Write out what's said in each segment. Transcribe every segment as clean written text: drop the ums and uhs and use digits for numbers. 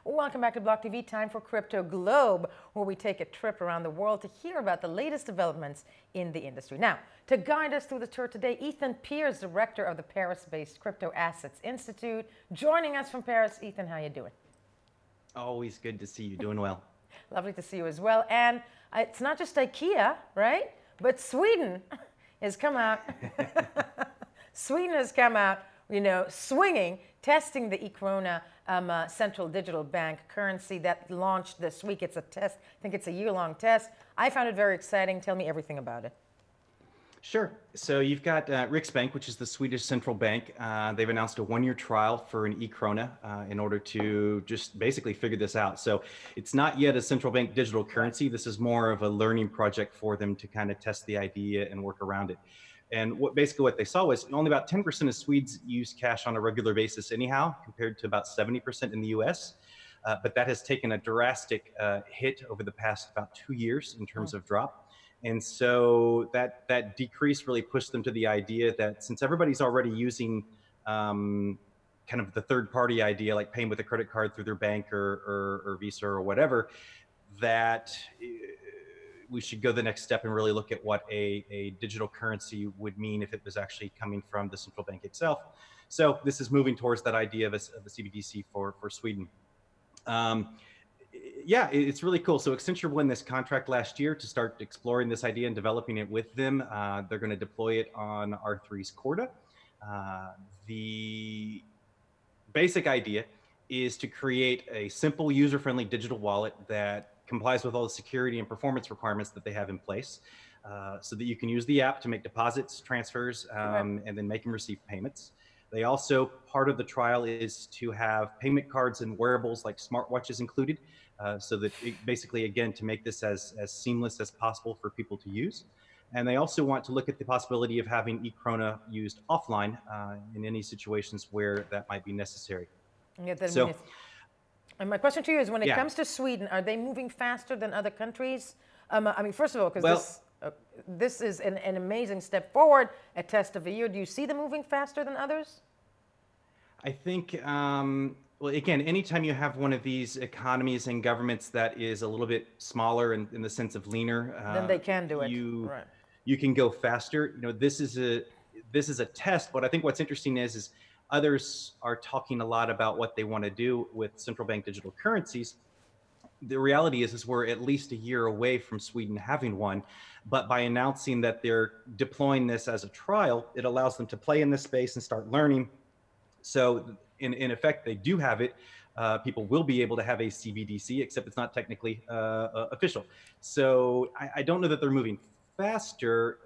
Welcome back to Block TV. Time for Crypto Globe, where we take a trip around the world to hear about the latest developments in the industry. Now, to guide us through the tour today, Ethan Pierce, director of the Paris-based Crypto Assets Institute, joining us from Paris. Ethan, how you doing? Always good to see you. Doing well. Lovely to see you as well. And it's not just IKEA, right? But Sweden has come out. Sweden has come out, swinging, testing the E-krona central digital bank currency that launched this week. It's a test. I think it's a year-long test. I found it very exciting. Tell me everything about it. Sure. So you've got Riksbank, which is the Swedish central bank. They've announced a one-year trial for an E-krona in order to just basically figure this out. So it's not yet a central bank digital currency. This is more of a learning project for them to kind of test the idea and work around it. And basically what they saw was only about 10% of Swedes use cash on a regular basis anyhow, compared to about 70% in the US. But that has taken a drastic hit over the past about 2 years in terms of drop. And so that decrease really pushed them to the idea that since everybody's already using kind of the third party idea, like paying with a credit card through their bank or Visa or whatever, that we should go the next step and really look at what a digital currency would mean if it was actually coming from the central bank itself. So this is moving towards that idea of a CBDC for Sweden. Yeah, it's really cool. So Accenture won this contract last year to start exploring this idea and developing it with them. They're going to deploy it on R3's Corda. The basic idea is to create a simple, user-friendly digital wallet that complies with all the security and performance requirements that they have in place, so that you can use the app to make deposits, transfers, and then make and receive payments. They also, part of the trial is to have payment cards and wearables like smartwatches included, so that basically, again, to make this as seamless as possible for people to use. And they also want to look at the possibility of having E-krona used offline in any situations where that might be necessary. And my question to you is, when it comes to Sweden, are they moving faster than other countries? I mean, first of all, because this is an amazing step forward, a test of a year. Do you see them moving faster than others? I think, well, again, anytime you have one of these economies and governments that is a little bit smaller in the sense of leaner, then they can do it. You can go faster. This is a test, but I think what's interesting is others are talking a lot about what they want to do with central bank digital currencies. The reality is we're at least a year away from Sweden having one, but by announcing that they're deploying this as a trial, it allows them to play in this space and start learning. So in effect, they do have it. People will be able to have a CBDC, except it's not technically official. So I don't know that they're moving faster,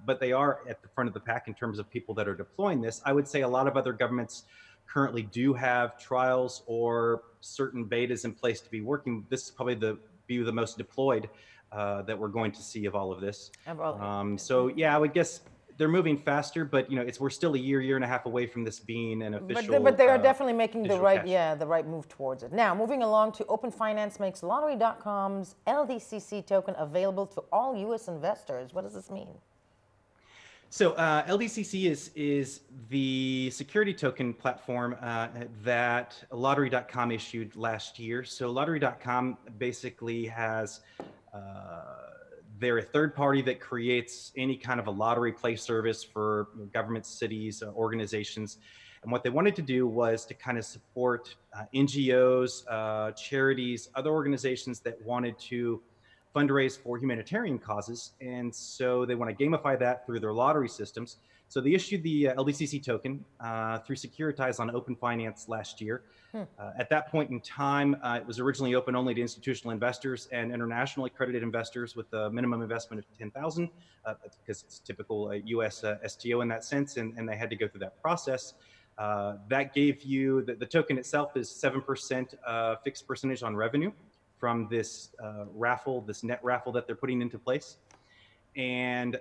but they are at the front of the pack in terms of people that are deploying this. I would say a lot of other governments currently do have trials or certain betas in place to be working. This is probably the most deployed that we're going to see of all of this. So yeah, I would guess they're moving faster, but we're still a year and a half away from this being an official. But they are definitely making the right move towards it. Now, moving along to Open Finance makes Lottery.com's LDCC token available to all U.S. investors. What does this mean? So LDCC is the security token platform that Lottery.com issued last year. So Lottery.com basically has they're a third party that creates any kind of a lottery play service for governments, cities, organizations. And what they wanted to do was to kind of support NGOs, charities, other organizations that wanted to fundraise for humanitarian causes. And so they want to gamify that through their lottery systems. So they issued the LDCC token through Securitize on Open Finance last year. At that point in time, it was originally open only to institutional investors and internationally accredited investors with a minimum investment of $10,000, because it's typical US STO in that sense, and they had to go through that process. That gave you, the token itself is 7% fixed percentage on revenue from this raffle, this net raffle that they're putting into place. And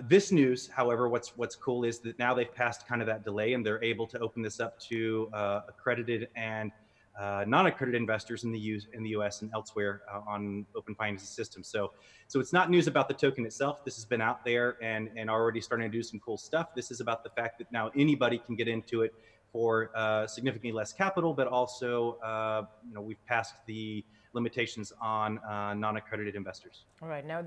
this news, however, what's cool is that now they've passed kind of that delay and they're able to open this up to accredited and non-accredited investors in the US and elsewhere on Open Finance systems. So it's not news about the token itself. This has been out there and already starting to do some cool stuff. This is about the fact that now anybody can get into it for significantly less capital, but also, we've passed the limitations on non-accredited investors. All right, now,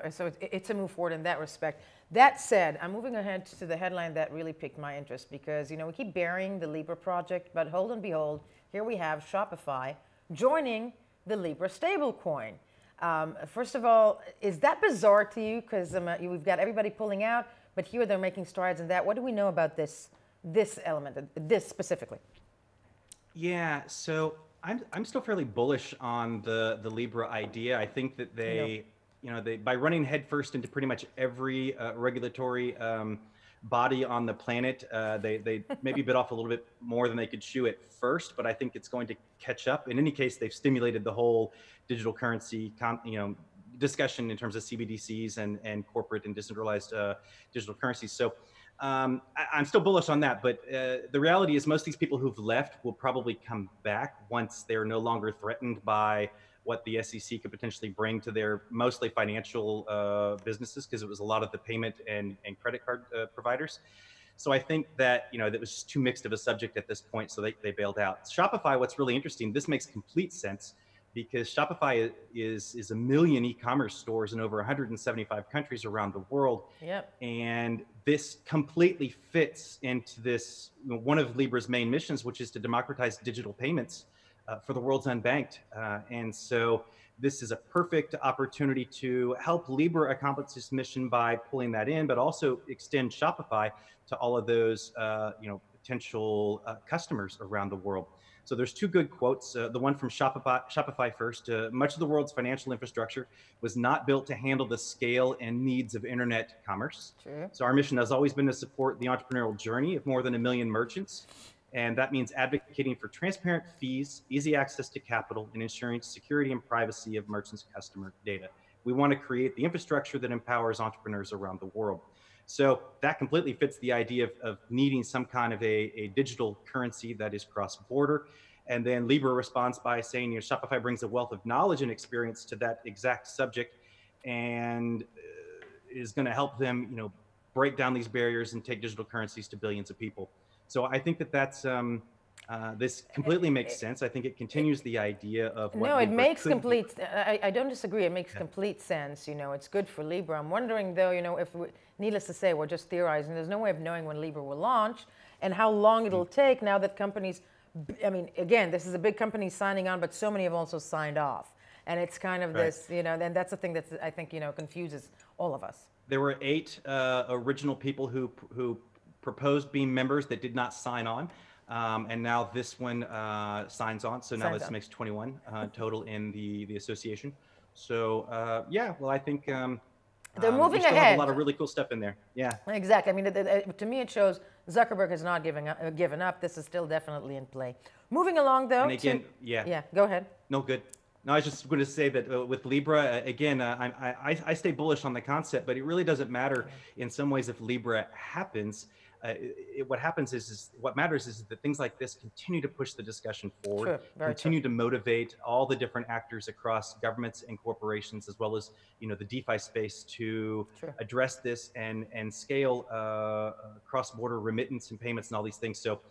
so it's a move forward in that respect. That said, I'm moving ahead to the headline that really piqued my interest because, we keep burying the Libra project, but hold and behold, here we have Shopify joining the Libra stablecoin. First of all, is that bizarre to you? Because we've got everybody pulling out, but here they're making strides in that. What do we know about this element, this specifically? Yeah, so I'm still fairly bullish on the Libra idea. I think that they by running headfirst into pretty much every regulatory body on the planet, they maybe bit off a little bit more than they could chew at first, but I think it's going to catch up. In any case, they've stimulated the whole digital currency discussion in terms of CBDCs and corporate and decentralized digital currencies. So I'm still bullish on that, but the reality is most of these people who've left will probably come back once they're no longer threatened by what the SEC could potentially bring to their mostly financial businesses, because it was a lot of the payment and credit card providers. So I think that, that was just too mixed of a subject at this point, so they bailed out. Shopify, what's really interesting, this makes complete sense, because Shopify is a million e-commerce stores in over 175 countries around the world. Yep. And this completely fits into this, one of Libra's main missions, which is to democratize digital payments for the world's unbanked. And so this is a perfect opportunity to help Libra accomplish this mission by pulling that in, but also extend Shopify to all of those potential customers around the world. So there's two good quotes. The one from Shopify first. Much of the world's financial infrastructure was not built to handle the scale and needs of internet commerce. True. So our mission has always been to support the entrepreneurial journey of more than 1 million merchants. And that means advocating for transparent fees, easy access to capital, and ensuring security and privacy of merchants' customer data. We want to create the infrastructure that empowers entrepreneurs around the world. So that completely fits the idea of needing some kind of a digital currency that is cross-border. And then Libra responds by saying, Shopify brings a wealth of knowledge and experience to that exact subject, and is going to help them, break down these barriers and take digital currencies to billions of people. So I think that's this completely makes sense. I think it continues the idea of what it Libra makes could complete. I don't disagree. It makes complete sense. It's good for Libra. I'm wondering though, if needless to say, we're just theorizing. There's no way of knowing when Libra will launch and how long it'll take. Now that companies, again, this is a big company signing on, but so many have also signed off, and it's kind of this, and that's the thing that I think confuses all of us. There were 8 original people who proposed being members that did not sign on. And now this one signs on. So now this makes 21 total in the association. So I think they're moving still ahead. Have a lot of really cool stuff in there. Yeah, exactly. To me, it shows Zuckerberg has not given up. This is still definitely in play. Moving along, though. And again, Go ahead. No, good. No, I was just going to say that with Libra, again, I stay bullish on the concept, but it really doesn't matter in some ways if Libra happens. What happens is what matters is that things like this continue to push the discussion forward, continue to motivate all the different actors across governments and corporations, as well as the DeFi space, to address this and scale cross-border remittance and payments and all these things. So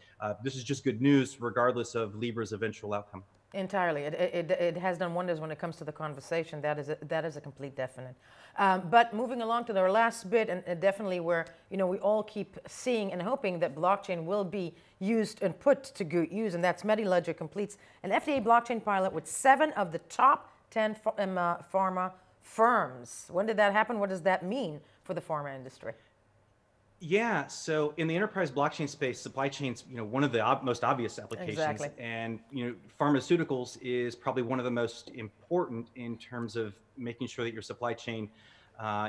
this is just good news, regardless of Libra's eventual outcome. Entirely. It has done wonders when it comes to the conversation. That is a complete definite. But moving along to our last bit, and definitely where we all keep seeing and hoping that blockchain will be used and put to good use, and that's MediLedger completes an FDA blockchain pilot with 7 of the top 10 pharma firms. When did that happen? What does that mean for the pharma industry? Yeah, so in the enterprise blockchain space, supply chain's one of the most obvious applications, exactly. And pharmaceuticals is probably one of the most important in terms of making sure that your supply chain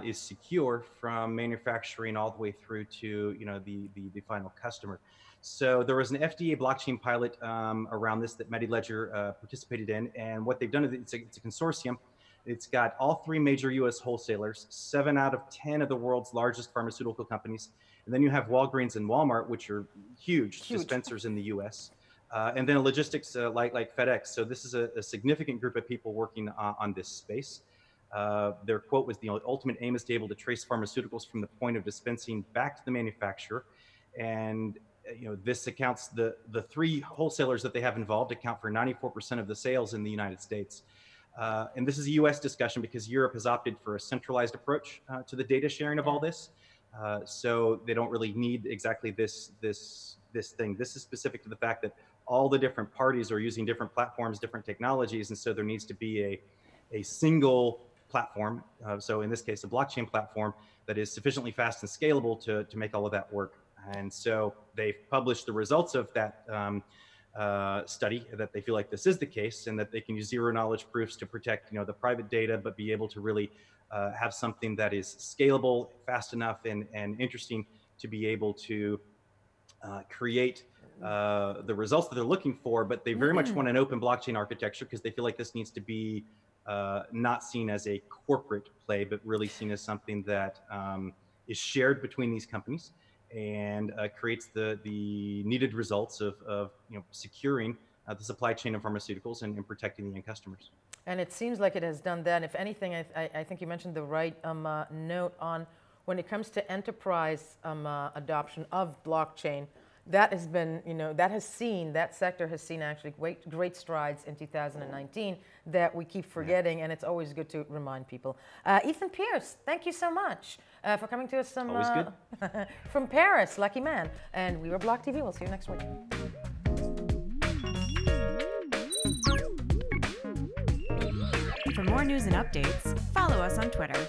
is secure from manufacturing all the way through to the final customer. So there was an FDA blockchain pilot around this that MediLedger participated in, and what they've done is it's a consortium. It's got all 3 major U.S. wholesalers, 7 out of 10 of the world's largest pharmaceutical companies. And then you have Walgreens and Walmart, which are huge dispensers in the U.S. And then logistics like FedEx. So this is a significant group of people working on this space. Their quote was, the ultimate aim is to be able to trace pharmaceuticals from the point of dispensing back to the manufacturer. And this accounts, the three wholesalers that they have involved account for 94% of the sales in the United States. And this is a US discussion because Europe has opted for a centralized approach to the data sharing of all this. So they don't really need exactly this thing. This is specific to the fact that all the different parties are using different platforms, different technologies. And so there needs to be a single platform. So in this case, a blockchain platform that is sufficiently fast and scalable to make all of that work. And so they've published the results of that study that they feel like this is the case, and that they can use zero knowledge proofs to protect the private data, but be able to really have something that is scalable, fast enough, and interesting to be able to create the results that they're looking for. But they very much want an open blockchain architecture because they feel like this needs to be not seen as a corporate play, but really seen as something that is shared between these companies, and creates the needed results of securing the supply chain of pharmaceuticals and protecting the end customers. And it seems like it has done that. If anything, I think you mentioned the right note on when it comes to enterprise adoption of blockchain. That has been, that sector has seen actually great strides in 2019 that we keep forgetting, and it's always good to remind people. Ethan Pierce, thank you so much for coming to us from Paris, lucky man. And we were Block TV. We'll see you next week. For more news and updates, follow us on Twitter.